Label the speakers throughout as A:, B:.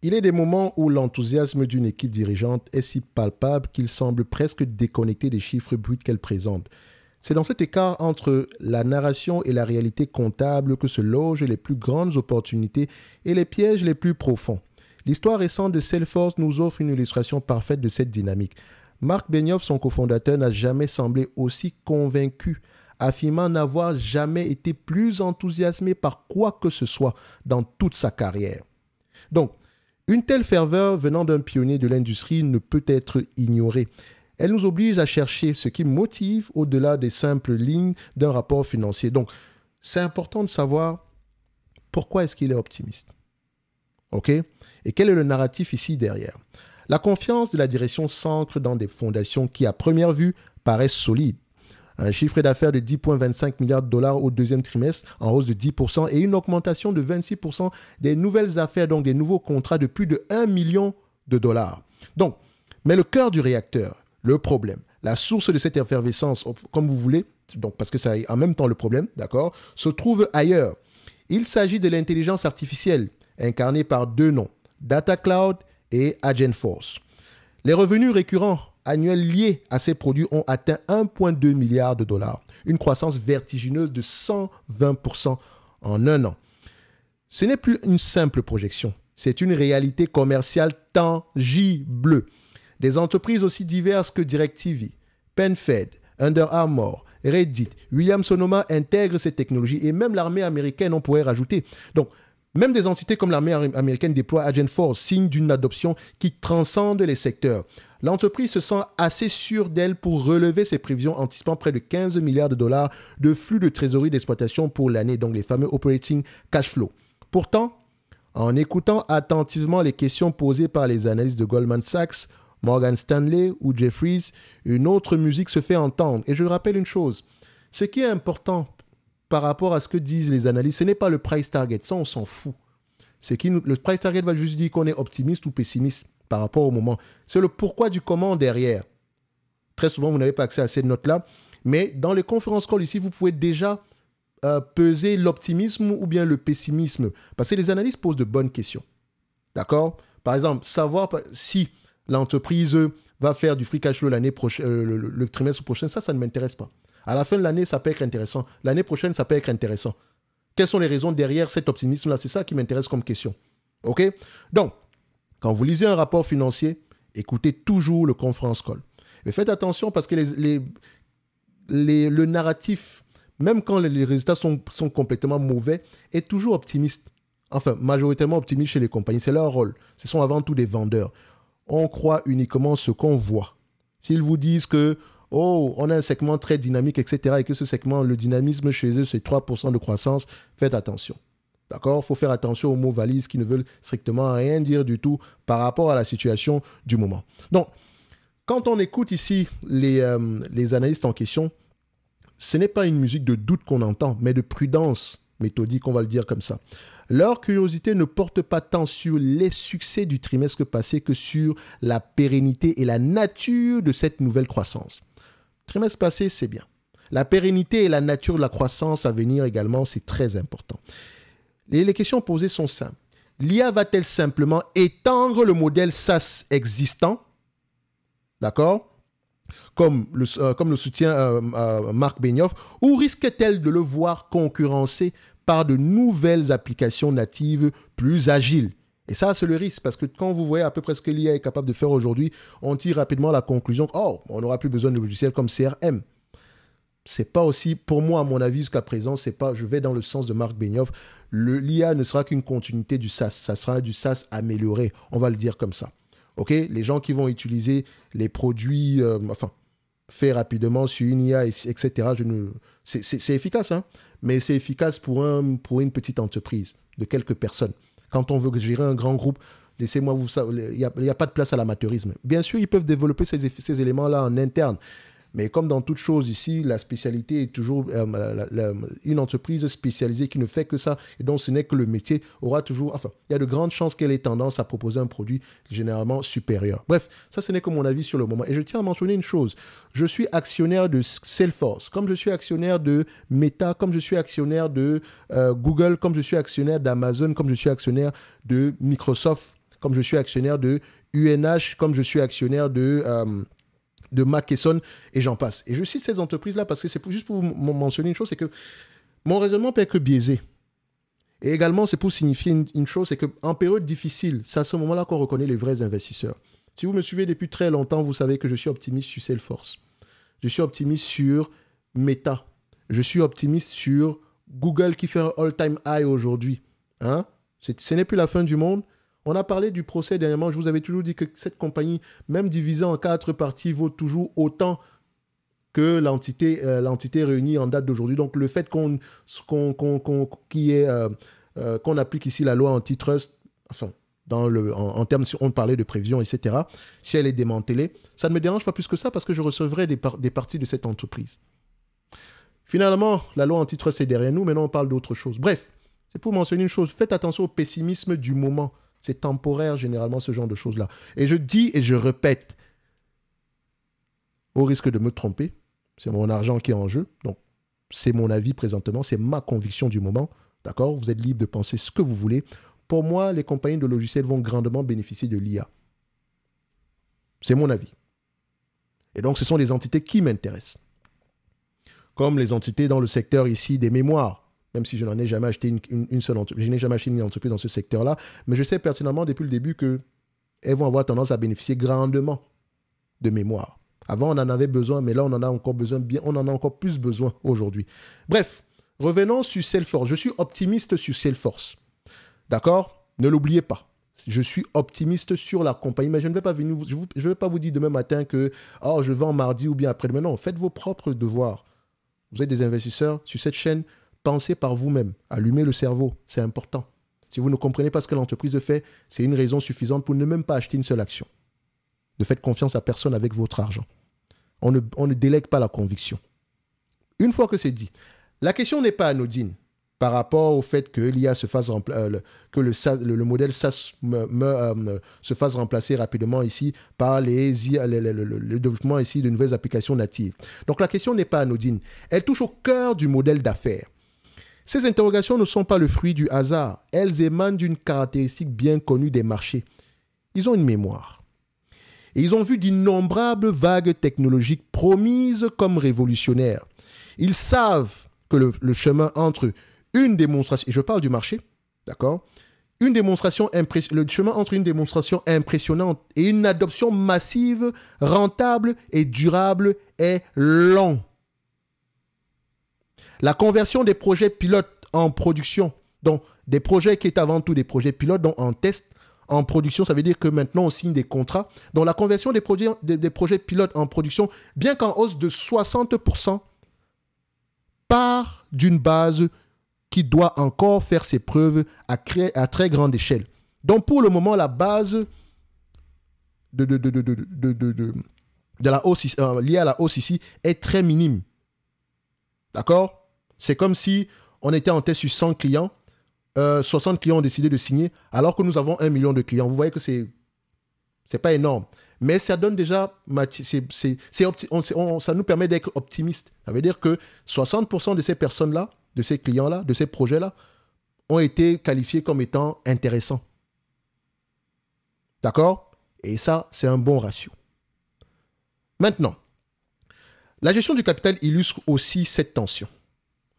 A: Il est des moments où l'enthousiasme d'une équipe dirigeante est si palpable qu'il semble presque déconnecté des chiffres bruts qu'elle présente. C'est dans cet écart entre la narration et la réalité comptable que se logent les plus grandes opportunités et les pièges les plus profonds. L'histoire récente de Salesforce nous offre une illustration parfaite de cette dynamique. Marc Benioff, son cofondateur, n'a jamais semblé aussi convaincu, affirmant n'avoir jamais été plus enthousiasmé par quoi que ce soit dans toute sa carrière. Donc, une telle ferveur venant d'un pionnier de l'industrie ne peut être ignorée. Elle nous oblige à chercher ce qui motive au-delà des simples lignes d'un rapport financier. Donc, c'est important de savoir pourquoi est-ce qu'il est optimiste. OK? Et quel est le narratif ici derrière? La confiance de la direction s'ancre dans des fondations qui, à première vue, paraissent solides. Un chiffre d'affaires de 10,25 milliards de dollars au deuxième trimestre, en hausse de 10%, et une augmentation de 26% des nouvelles affaires, donc des nouveaux contrats de plus de 1 million de dollars. Donc, mais le cœur du réacteur, le problème, la source de cette effervescence, comme vous voulez, donc parce que c'est en même temps le problème, d'accord, se trouve ailleurs. Il s'agit de l'intelligence artificielle, incarnée par deux noms, Data Cloud et Agentforce. Les revenus récurrents annuels liés à ces produits ont atteint 1,2 milliard de dollars, une croissance vertigineuse de 120% en un an. Ce n'est plus une simple projection, c'est une réalité commerciale tangible. Des entreprises aussi diverses que DirecTV, PenFed, Under Armour, Reddit, Williams-Sonoma intègrent ces technologies et même l'armée américaine, on pourrait rajouter. Donc, même des entités comme l'armée américaine déploient Agentforce, signe d'une adoption qui transcende les secteurs. L'entreprise se sent assez sûre d'elle pour relever ses prévisions, anticipant près de 15 milliards de dollars de flux de trésorerie d'exploitation pour l'année, donc les fameux operating cash flow. Pourtant, en écoutant attentivement les questions posées par les analystes de Goldman Sachs, Morgan Stanley ou Jefferies, une autre musique se fait entendre. Et je rappelle une chose, ce qui est important par rapport à ce que disent les analystes, ce n'est pas le price target, ça on s'en fout. Le price target va juste dire qu'on est optimiste ou pessimiste par rapport au moment. C'est le pourquoi du comment derrière. Très souvent, vous n'avez pas accès à ces notes-là, mais dans les conférences calls ici, vous pouvez déjà peser l'optimisme ou bien le pessimisme, parce que les analystes posent de bonnes questions. D'accord? Par exemple, savoir si l'entreprise va faire du free cash flow l'année prochaine, le trimestre prochain, ça ne m'intéresse pas. À la fin de l'année, ça peut être intéressant. L'année prochaine, ça peut être intéressant. Quelles sont les raisons derrière cet optimisme-là? C'est ça qui m'intéresse comme question. OK? Donc, quand vous lisez un rapport financier, écoutez toujours le conference call. Et faites attention parce que le narratif, même quand les résultats sont complètement mauvais, est toujours optimiste. Enfin, majoritairement optimiste chez les compagnies. C'est leur rôle. Ce sont avant tout des vendeurs. On croit uniquement ce qu'on voit. S'ils vous disent que oh, on a un segment très dynamique, etc., et que ce segment, le dynamisme chez eux, c'est 3% de croissance, faites attention. D'accord? Il faut faire attention aux mots valises qui ne veulent strictement rien dire du tout par rapport à la situation du moment. Donc, quand on écoute ici les analystes en question, ce n'est pas une musique de doute qu'on entend, mais de prudence méthodique, on va le dire comme ça. Leur curiosité ne porte pas tant sur les succès du trimestre passé que sur la pérennité et la nature de cette nouvelle croissance. Trimestre passé, c'est bien. La pérennité et la nature de la croissance à venir également, c'est très important. Et les questions posées sont simples. L'IA va-t-elle simplement étendre le modèle SaaS existant? D'accord? Comme le soutient Marc Benioff, ou risque-t-elle de le voir concurrencer par de nouvelles applications natives plus agiles? Et ça, c'est le risque, parce que quand vous voyez à peu près ce que l'IA est capable de faire aujourd'hui, on tire rapidement la conclusion, oh, on n'aura plus besoin de logiciels comme CRM. C'est pas aussi, pour moi, à mon avis, jusqu'à présent, c'est pas, je vais dans le sens de Marc Benioff, l'IA ne sera qu'une continuité du SaaS, ça sera du SaaS amélioré, on va le dire comme ça. Ok? Les gens qui vont utiliser les produits, fait rapidement sur une IA, etc. C'est efficace, hein? Mais c'est efficace pour une petite entreprise de quelques personnes. Quand on veut gérer un grand groupe, laissez-moi vous savoir, il n'y a pas de place à l'amateurisme. Bien sûr, ils peuvent développer ces éléments-là en interne. Mais comme dans toute chose ici, la spécialité est toujours une entreprise spécialisée qui ne fait que ça. Et donc, ce n'est que le métier aura toujours... Enfin, il y a de grandes chances qu'elle ait tendance à proposer un produit généralement supérieur. Bref, ça, ce n'est que mon avis sur le moment. Et je tiens à mentionner une chose. Je suis actionnaire de Salesforce, comme je suis actionnaire de Meta, comme je suis actionnaire de Google, comme je suis actionnaire d'Amazon, comme je suis actionnaire de Microsoft, comme je suis actionnaire de UNH, comme je suis actionnaire de McKesson, et j'en passe. Et je cite ces entreprises-là parce que c'est juste pour vous mentionner une chose, c'est que mon raisonnement peut être biaisé. Et également, c'est pour signifier une chose, c'est qu'en période difficile, c'est à ce moment-là qu'on reconnaît les vrais investisseurs. Si vous me suivez depuis très longtemps, vous savez que je suis optimiste sur Salesforce. Je suis optimiste sur Meta. Je suis optimiste sur Google qui fait un all-time high aujourd'hui. Hein? Ce n'est plus la fin du monde. On a parlé du procès dernièrement. Je vous avais toujours dit que cette compagnie, même divisée en 4 parties, vaut toujours autant que l'entité réunie en date d'aujourd'hui. Donc, le fait qu'on applique ici la loi antitrust, enfin, en termes, si on parlait de prévision, etc., si elle est démantelée, ça ne me dérange pas plus que ça parce que je recevrai des parties de cette entreprise. Finalement, la loi antitrust est derrière nous, maintenant on parle d'autre chose. Bref, c'est pour mentionner une chose, faites attention au pessimisme du moment. C'est temporaire généralement ce genre de choses-là. Et je dis et je répète, au risque de me tromper, c'est mon argent qui est en jeu, donc c'est mon avis présentement, c'est ma conviction du moment, d'accord? Vous êtes libre de penser ce que vous voulez. Pour moi, les compagnies de logiciels vont grandement bénéficier de l'IA. C'est mon avis. Et donc, ce sont les entités qui m'intéressent. Comme les entités dans le secteur ici des mémoires, même si je n'en ai jamais acheté une seule entreprise, je n'ai jamais acheté une entreprise dans ce secteur-là, mais je sais pertinemment depuis le début qu'elles vont avoir tendance à bénéficier grandement de mémoire. Avant, on en avait besoin, mais là, on en a encore besoin, on en a encore plus besoin aujourd'hui. Bref, revenons sur Salesforce. Je suis optimiste sur Salesforce. D'accord? Ne l'oubliez pas. Je suis optimiste sur la compagnie, mais je ne vais pas venir, je vais pas vous dire demain matin que je vends mardi ou bien après-demain. Non, faites vos propres devoirs. Vous êtes des investisseurs sur cette chaîne, pensez par vous-même. Allumez le cerveau, c'est important. Si vous ne comprenez pas ce que l'entreprise fait, c'est une raison suffisante pour ne même pas acheter une seule action. Ne faites confiance à personne avec votre argent. On ne délègue pas la conviction. Une fois que c'est dit, la question n'est pas anodine par rapport au fait que l'IA se fasse que le modèle SaaS se fasse remplacer rapidement ici par le développement ici de nouvelles applications natives. Donc la question n'est pas anodine. Elle touche au cœur du modèle d'affaires. Ces interrogations ne sont pas le fruit du hasard. Elles émanent d'une caractéristique bien connue des marchés. Ils ont une mémoire. Et ils ont vu d'innombrables vagues technologiques promises comme révolutionnaires. Ils savent que le chemin entre une démonstration, et je parle du marché, d'accord, le chemin entre une démonstration impressionnante et une adoption massive, rentable et durable est long. La conversion des projets pilotes en production, donc des projets qui est avant tout des projets pilotes, donc en test, en production, ça veut dire que maintenant on signe des contrats. Donc la conversion des projets pilotes en production, bien qu'en hausse de 60%, part d'une base qui doit encore faire ses preuves à très grande échelle. Donc pour le moment, la base de la hausse liée à la hausse ici est très minime. D'accord? C'est comme si on était en test sur 100 clients. 60 clients ont décidé de signer, alors que nous avons 1 million de clients. Vous voyez que c'est pas énorme. Mais ça donne déjà... ça nous permet d'être optimistes. Ça veut dire que 60% de ces personnes-là, de ces clients-là, de ces projets-là, ont été qualifiés comme étant intéressants. D'accord? Et ça, c'est un bon ratio. Maintenant, la gestion du capital illustre aussi cette tension.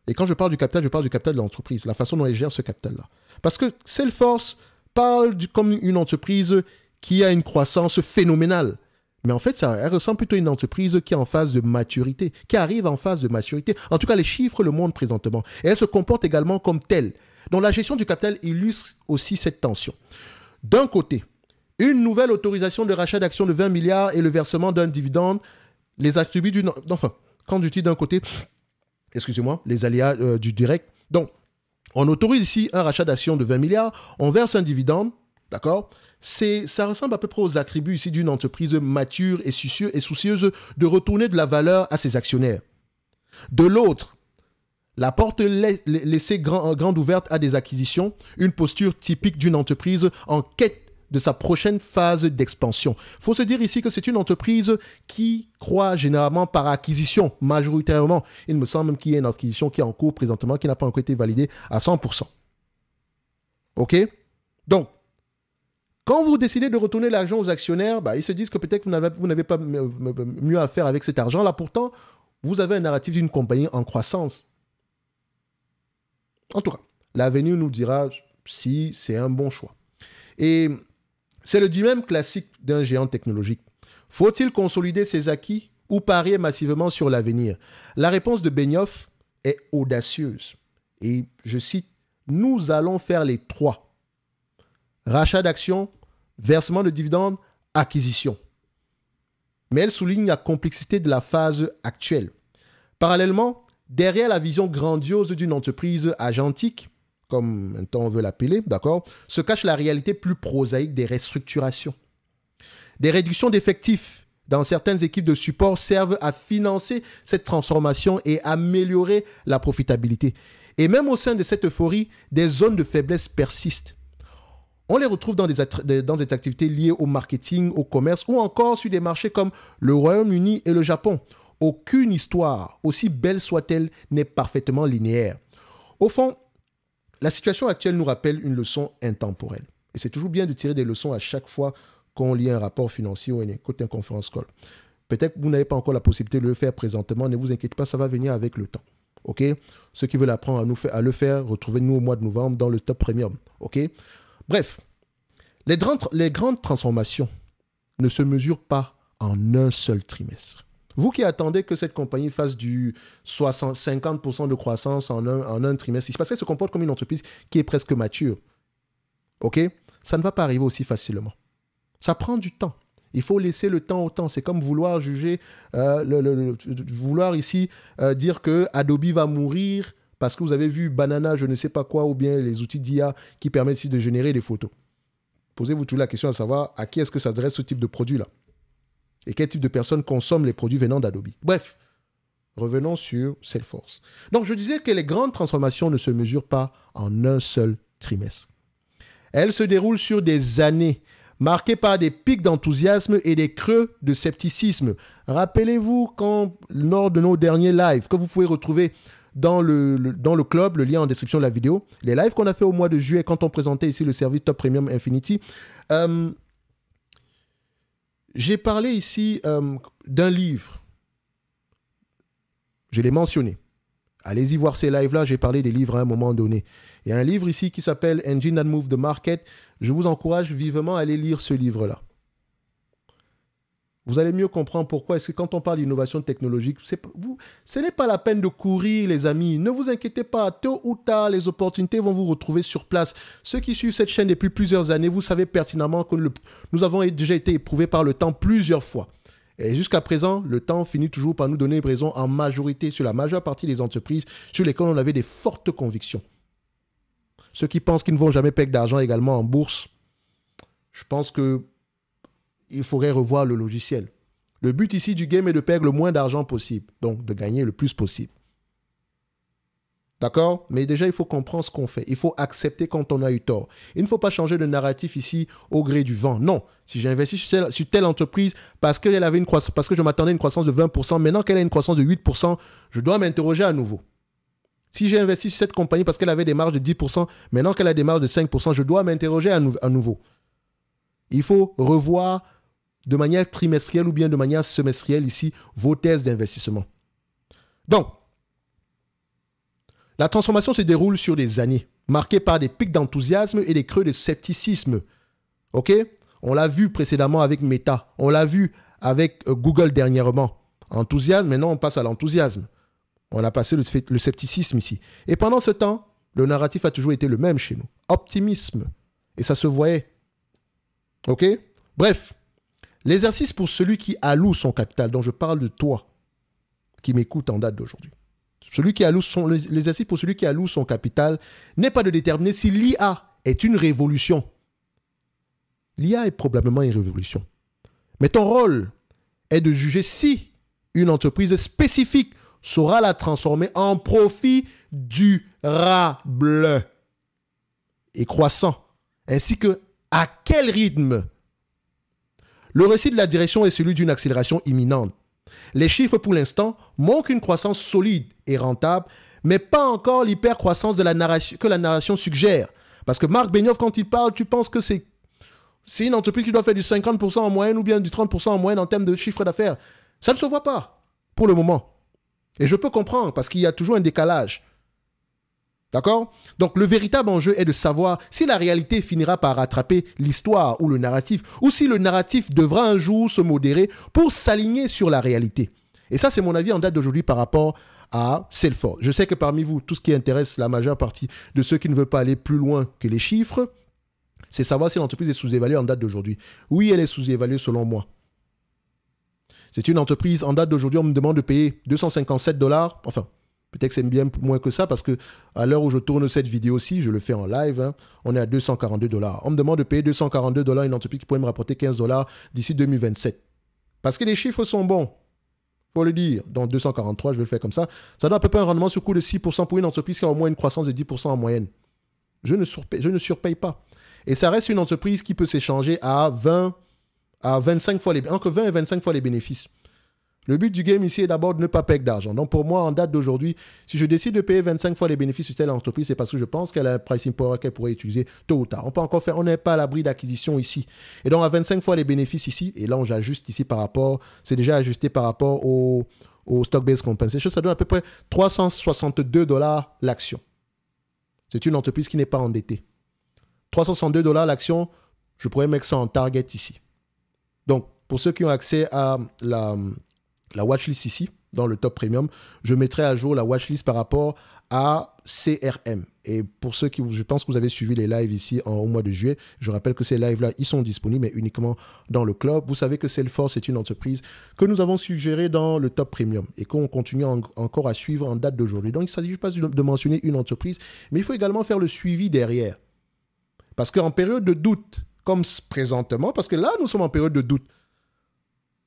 A: Et quand je parle du capital de l'entreprise, la façon dont elle gère ce capital-là. Parce que Salesforce parle comme une entreprise qui a une croissance phénoménale. Mais en fait, elle ressemble plutôt à une entreprise qui est en phase de maturité, qui arrive en phase de maturité. En tout cas, les chiffres le montrent présentement. Et elle se comporte également comme telle. Donc la gestion du capital illustre aussi cette tension. D'un côté, une nouvelle autorisation de rachat d'actions de 20 milliards et le versement d'un dividende, les attributs d'une... Enfin, quand je dis d'un côté... Excusez-moi, les aléas du direct. Donc, on autorise ici un rachat d'actions de 20 milliards, on verse un dividende, d'accord? Ça ressemble à peu près aux attributs ici d'une entreprise mature et soucieuse de retourner de la valeur à ses actionnaires. De l'autre, la porte laissée grande ouverte à des acquisitions, une posture typique d'une entreprise en quête de sa prochaine phase d'expansion. Il faut se dire ici que c'est une entreprise qui croit généralement par acquisition, majoritairement. Il me semble même qu'il y a une acquisition qui est en cours présentement, qui n'a pas encore été validée à 100%. OK? Donc, Quand vous décidez de retourner l'argent aux actionnaires, ils se disent que peut-être vous n'avez pas mieux à faire avec cet argent-là. Pourtant, vous avez un narratif d'une compagnie en croissance. En tout cas, l'avenir nous dira si c'est un bon choix. Et c'est le dilemme classique d'un géant technologique. Faut-il consolider ses acquis ou parier massivement sur l'avenir? La réponse de Benioff est audacieuse. Et je cite, « Nous allons faire les trois. Rachat d'actions, versement de dividendes, acquisition. » Mais elle souligne la complexité de la phase actuelle. Parallèlement, derrière la vision grandiose d'une entreprise agentique, comme un temps on veut l'appeler, d'accord, se cache la réalité plus prosaïque des restructurations. Des réductions d'effectifs dans certaines équipes de support servent à financer cette transformation et améliorer la profitabilité. Et même au sein de cette euphorie, des zones de faiblesse persistent. On les retrouve dans des activités liées au marketing, au commerce ou encore sur des marchés comme le Royaume-Uni et le Japon. Aucune histoire, aussi belle soit-elle, n'est parfaitement linéaire. Au fond, la situation actuelle nous rappelle une leçon intemporelle. Et c'est toujours bien de tirer des leçons à chaque fois qu'on lit un rapport financier ou on écoute un conference call. Peut-être que vous n'avez pas encore la possibilité de le faire présentement, ne vous inquiétez pas, ça va venir avec le temps. Ok? Ceux qui veulent apprendre à le faire, retrouvez-nous au mois de novembre dans le Top Premium. Ok? Bref, les grandes transformations ne se mesurent pas en un seul trimestre. Vous qui attendez que cette compagnie fasse du 50% de croissance en un trimestre, c'est parce qu'elle se comporte comme une entreprise qui est presque mature. OK? Ça ne va pas arriver aussi facilement. Ça prend du temps. Il faut laisser le temps au temps. C'est comme vouloir juger, vouloir ici dire que Adobe va mourir parce que vous avez vu Banana, je ne sais pas quoi, ou bien les outils d'IA qui permettent ici de générer des photos. Posez-vous toujours la question à savoir à qui est-ce que s'adresse ce type de produit-là et quel type de personnes consomment les produits venant d'Adobe. Bref, revenons sur Salesforce. Donc, je disais que les grandes transformations ne se mesurent pas en un seul trimestre. Elles se déroulent sur des années, marquées par des pics d'enthousiasme et des creux de scepticisme. Rappelez-vous lors de nos derniers lives, que vous pouvez retrouver dans le club, le lien en description de la vidéo, les lives qu'on a fait au mois de juillet quand on présentait ici le service Top Premium Infinity, j'ai parlé ici d'un livre. Je l'ai mentionné. Allez-y voir ces lives-là, j'ai parlé des livres à un moment donné. Il y a un livre ici qui s'appelle Engine That Move the Market. Je vous encourage vivement à aller lire ce livre-là. Vous allez mieux comprendre pourquoi est-ce que quand on parle d'innovation technologique, ce n'est pas la peine de courir, les amis. Ne vous inquiétez pas, tôt ou tard, les opportunités vont vous retrouver sur place. Ceux qui suivent cette chaîne depuis plusieurs années, vous savez pertinemment que nous avons déjà été éprouvés par le temps plusieurs fois. Et jusqu'à présent, le temps finit toujours par nous donner raison en majorité sur la majeure partie des entreprises sur lesquelles on avait des fortes convictions. Ceux qui pensent qu'ils ne vont jamais perdre d'argent également en bourse, je pense qu'il faudrait revoir le logiciel. Le but ici du game est de perdre le moins d'argent possible, donc de gagner le plus possible. D'accord? Mais déjà, il faut comprendre ce qu'on fait. Il faut accepter quand on a eu tort. Il ne faut pas changer de narratif ici au gré du vent. Non. Si j'ai investi sur telle entreprise parce qu'elle avait parce que je m'attendais à une croissance de 20%, maintenant qu'elle a une croissance de 8%, je dois m'interroger à nouveau. Si j'ai investi sur cette compagnie parce qu'elle avait des marges de 10%, maintenant qu'elle a des marges de 5%, je dois m'interroger à nouveau. Il faut revoir de manière trimestrielle ou bien de manière semestrielle ici vos thèses d'investissement. Donc, la transformation se déroule sur des années, marquées par des pics d'enthousiasme et des creux de scepticisme. OK? On l'a vu précédemment avec Meta. On l'a vu avec Google dernièrement. Enthousiasme, maintenant on passe à l'enthousiasme. On a passé le scepticisme ici. Et pendant ce temps, le narratif a toujours été le même chez nous. Optimisme. Et ça se voyait. OK? Bref, l'exercice pour celui qui alloue son capital, dont je parle de toi, qui m'écoute en date d'aujourd'hui. L'exercice pour celui qui alloue son capital n'est pas de déterminer si l'IA est une révolution. L'IA est probablement une révolution. Mais ton rôle est de juger si une entreprise spécifique saura la transformer en profit durable et croissant, ainsi que à quel rythme. Le récit de la direction est celui d'une accélération imminente. Les chiffres, pour l'instant, montrent une croissance solide et rentable, mais pas encore l'hypercroissance que la narration suggère. Parce que Marc Benioff, quand il parle, tu penses que c'est C'est une entreprise qui doit faire du 50% en moyenne ou bien du 30% en moyenne en termes de chiffre d'affaires. Ça ne se voit pas pour le moment. Et je peux comprendre parce qu'il y a toujours un décalage. D'accord? Donc le véritable enjeu est de savoir si la réalité finira par rattraper l'histoire ou le narratif, ou si le narratif devra un jour se modérer pour s'aligner sur la réalité. Et ça, c'est mon avis en date d'aujourd'hui par rapport à Salesforce. Je sais que parmi vous, tout ce qui intéresse la majeure partie de ceux qui ne veulent pas aller plus loin que les chiffres, c'est savoir si l'entreprise est sous-évaluée en date d'aujourd'hui. Oui, elle est sous-évaluée selon moi. C'est une entreprise, en date d'aujourd'hui, on me demande de payer 257 $. Enfin, peut-être que c'est bien moins que ça parce que à l'heure où je tourne cette vidéo-ci, je le fais en live, hein, on est à 242 $. On me demande de payer 242 $ une entreprise qui pourrait me rapporter 15 $ d'ici 2027. Parce que les chiffres sont bons. Faut le dire. Dans 243, je vais le faire comme ça. Ça donne à peu près un rendement sur coût de 6% pour une entreprise qui a au moins une croissance de 10% en moyenne. Je ne surpaye pas. Et ça reste une entreprise qui peut s'échanger à 25 fois entre 20 et 25 fois les bénéfices. Le but du game ici est d'abord de ne pas perdre d'argent. Donc pour moi, en date d'aujourd'hui, si je décide de payer 25 fois les bénéfices de telle entreprise, c'est parce que je pense qu'elle a un pricing power qu'elle pourrait utiliser tôt ou tard. On n'est pas à l'abri d'acquisition ici. Et donc à 25 fois les bénéfices ici, et là j'ajuste ici par rapport, c'est déjà ajusté par rapport au stock-based compensation, ça donne à peu près 362 $ l'action. C'est une entreprise qui n'est pas endettée. 362 $ l'action, je pourrais mettre ça en target ici. Donc, pour ceux qui ont accès à la watchlist ici, dans le top premium, je mettrai à jour la watchlist par rapport à CRM. Et pour ceux qui, je pense que vous avez suivi les lives ici au mois de juillet, je rappelle que ces lives-là, ils sont disponibles, mais uniquement dans le club. Vous savez que Salesforce est une entreprise que nous avons suggérée dans le top premium et qu'on continue encore à suivre en date d'aujourd'hui. Donc, il ne s'agit pas de mentionner une entreprise, mais il faut également faire le suivi derrière. Parce qu'en période de doute, comme présentement, parce que là, nous sommes en période de doute,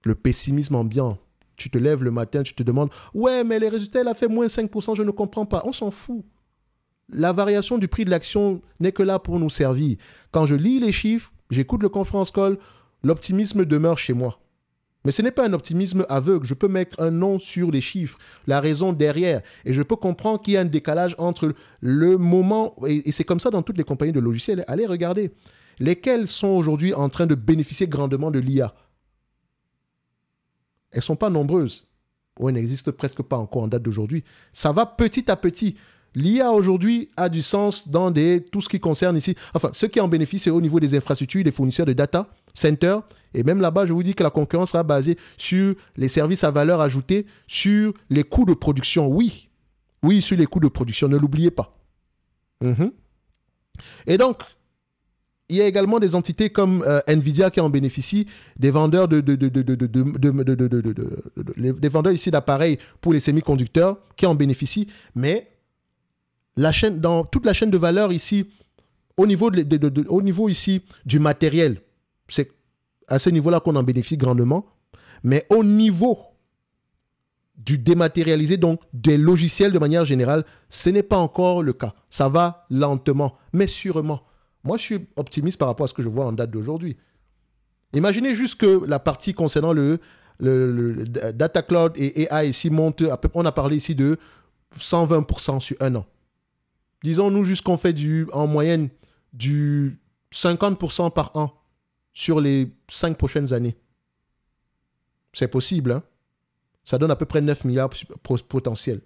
A: le pessimisme ambiant, tu te lèves le matin, tu te demandes « Ouais, mais les résultats, elle a fait moins 5%, je ne comprends pas. » On s'en fout. La variation du prix de l'action n'est que là pour nous servir. Quand je lis les chiffres, j'écoute le conference call, l'optimisme demeure chez moi. Mais ce n'est pas un optimisme aveugle. Je peux mettre un nom sur les chiffres, la raison derrière. Et je peux comprendre qu'il y a un décalage entre le moment, et c'est comme ça dans toutes les compagnies de logiciels. Allez regarder. Lesquelles sont aujourd'hui en train de bénéficier grandement de l'IA? Elles ne sont pas nombreuses. Ou elles n'existent presque pas encore en date d'aujourd'hui. Ça va petit à petit. L'IA aujourd'hui a du sens dans tout ce qui concerne ici. Enfin, ce qui en bénéficie, c'est au niveau des infrastructures, des fournisseurs de data center. Et même là-bas, je vous dis que la concurrence sera basée sur les services à valeur ajoutée, sur les coûts de production. Oui, sur les coûts de production, ne l'oubliez pas. Et donc, il y a également des entités comme Nvidia qui en bénéficient, des vendeurs des vendeurs ici d'appareils pour les semi-conducteurs qui en bénéficient, mais dans toute la chaîne de valeur ici, au niveau ici du matériel, c'est à ce niveau-là qu'on en bénéficie grandement, mais au niveau du dématérialisé, donc des logiciels de manière générale, ce n'est pas encore le cas. Ça va lentement, mais sûrement. Moi, je suis optimiste par rapport à ce que je vois en date d'aujourd'hui. Imaginez juste que la partie concernant le Data Cloud et AI ici monte, on a parlé ici de 120% sur un an. Disons-nous juste qu'on fait en moyenne du 50% par an sur les 5 prochaines années. C'est possible, hein? Ça donne à peu près 9 milliards potentiels.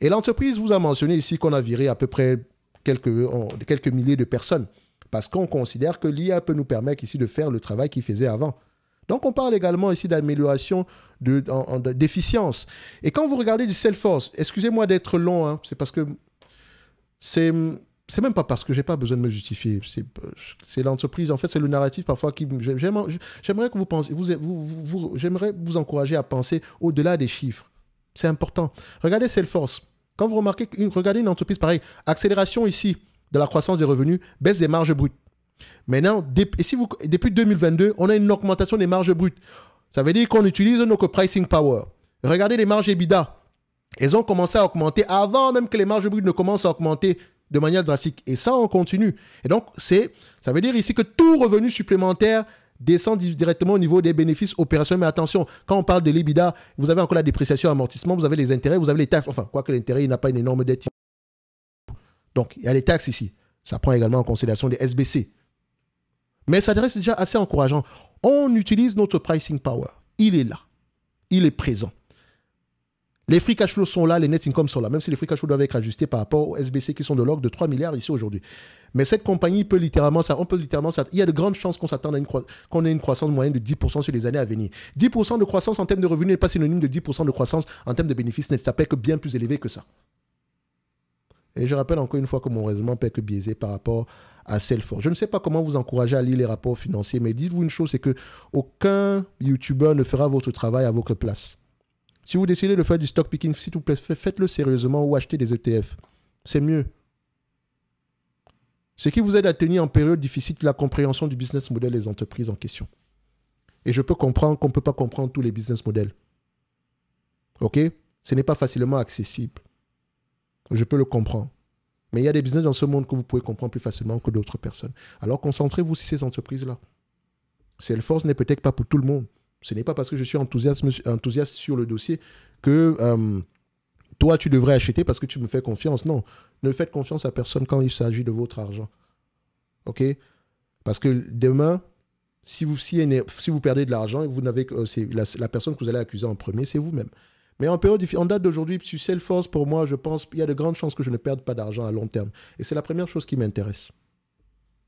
A: Et l'entreprise vous a mentionné ici qu'on a viré à peu près quelques milliers de personnes parce qu'on considère que l'IA peut nous permettre ici de faire le travail qu'ils faisaient avant. Donc, on parle également ici d'amélioration d'efficience. Et quand vous regardez du Salesforce, excusez-moi d'être long, hein, c'est parce que c'est même pas parce que j'ai pas besoin de me justifier. C'est l'entreprise, en fait, c'est le narratif parfois qui... J'aimerais que vous pensiez, j'aimerais vous encourager à penser au-delà des chiffres. C'est important. Regardez Salesforce. Quand vous regardez une entreprise pareille, accélération ici de la croissance des revenus, baisse des marges brutes. Maintenant, depuis 2022, on a une augmentation des marges brutes. Ça veut dire qu'on utilise notre pricing power. Regardez les marges EBITDA. Elles ont commencé à augmenter avant même que les marges brutes ne commencent à augmenter de manière drastique. Et ça, on continue. Et donc, ça veut dire ici que tout revenu supplémentaire descend directement au niveau des bénéfices opérationnels. Mais attention, quand on parle de l'EBITDA, vous avez encore la dépréciation, amortissement, vous avez les intérêts, vous avez les taxes. Enfin, quoique l'intérêt, il n'a pas une énorme dette. Donc, il y a les taxes ici. Ça prend également en considération des SBC. Mais ça reste déjà assez encourageant. On utilise notre pricing power. Il est là. Il est présent. Les free cash flows sont là, les net income sont là, même si les free cash flows doivent être ajustés par rapport aux SBC qui sont de l'ordre de 3 milliards ici aujourd'hui. Mais cette compagnie peut littéralement, il y a de grandes chances qu'on s'attende à qu'on ait une croissance moyenne de 10% sur les années à venir. 10% de croissance en termes de revenus n'est pas synonyme de 10% de croissance en termes de bénéfices nets. Ça peut être bien plus élevé que ça. Et je rappelle encore une fois que mon raisonnement peut être biaisé par rapport à Salesforce. Je ne sais pas comment vous encourager à lire les rapports financiers, mais dites-vous une chose, c'est que aucun YouTuber ne fera votre travail à votre place. Si vous décidez de faire du stock picking, s'il vous plaît, faites-le sérieusement ou achetez des ETF. C'est mieux. Ce qui vous aide à tenir en période difficile, la compréhension du business model des entreprises en question. Et je peux comprendre qu'on ne peut pas comprendre tous les business models. OK? Ce n'est pas facilement accessible. Je peux le comprendre. Mais il y a des business dans ce monde que vous pouvez comprendre plus facilement que d'autres personnes. Alors concentrez-vous sur ces entreprises-là. Salesforce n'est peut-être pas pour tout le monde. Ce n'est pas parce que je suis enthousiaste sur le dossier que toi, tu devrais acheter parce que tu me fais confiance. Non, ne faites confiance à personne quand il s'agit de votre argent. OK? Parce que demain, si vous perdez de l'argent, vous n'avez la personne que vous allez accuser en premier, c'est vous-même. Mais en date d'aujourd'hui, sur Salesforce, pour moi, je pense qu'il y a de grandes chances que je ne perde pas d'argent à long terme. Et c'est la première chose qui m'intéresse.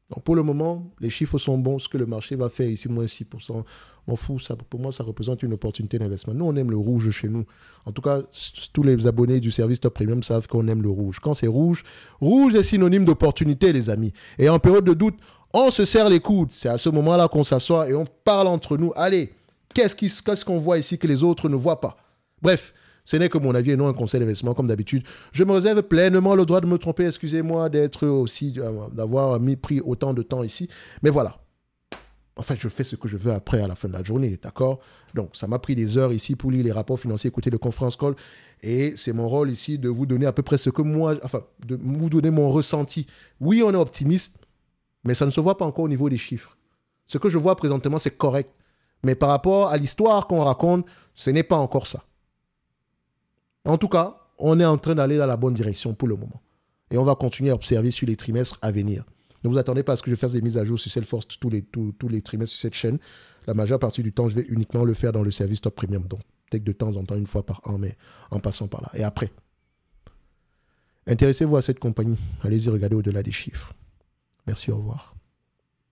A: Donc pour le moment, les chiffres sont bons. Ce que le marché va faire ici, moins 6%, m'en fous. Ça, pour moi, ça représente une opportunité d'investissement. Nous, on aime le rouge chez nous. En tout cas, tous les abonnés du service Top Premium savent qu'on aime le rouge. Quand c'est rouge, rouge est synonyme d'opportunité, les amis. Et en période de doute, on se serre les coudes. C'est à ce moment-là qu'on s'assoit et on parle entre nous. Allez, qu'est-ce qu'on voit ici que les autres ne voient pas? Bref, ce n'est que mon avis et non un conseil d'investissement comme d'habitude. Je me réserve pleinement le droit de me tromper. Excusez-moi d'avoir pris autant de temps ici. Mais voilà. En fait, je fais ce que je veux après à la fin de la journée, d'accord? Donc, ça m'a pris des heures ici pour lire les rapports financiers, écouter le conference call. Et c'est mon rôle ici de vous donner à peu près ce que moi, de vous donner mon ressenti. Oui, on est optimiste, mais ça ne se voit pas encore au niveau des chiffres. Ce que je vois présentement, c'est correct. Mais par rapport à l'histoire qu'on raconte, ce n'est pas encore ça. En tout cas, on est en train d'aller dans la bonne direction pour le moment. Et on va continuer à observer sur les trimestres à venir. Ne vous attendez pas à ce que je fasse des mises à jour sur Salesforce tous les trimestres sur cette chaîne. La majeure partie du temps, je vais uniquement le faire dans le service Top Premium. Donc, peut-être de temps en temps, une fois par an, mais en passant par là. Et après, intéressez-vous à cette compagnie. Allez-y regarder au-delà des chiffres. Merci, au revoir.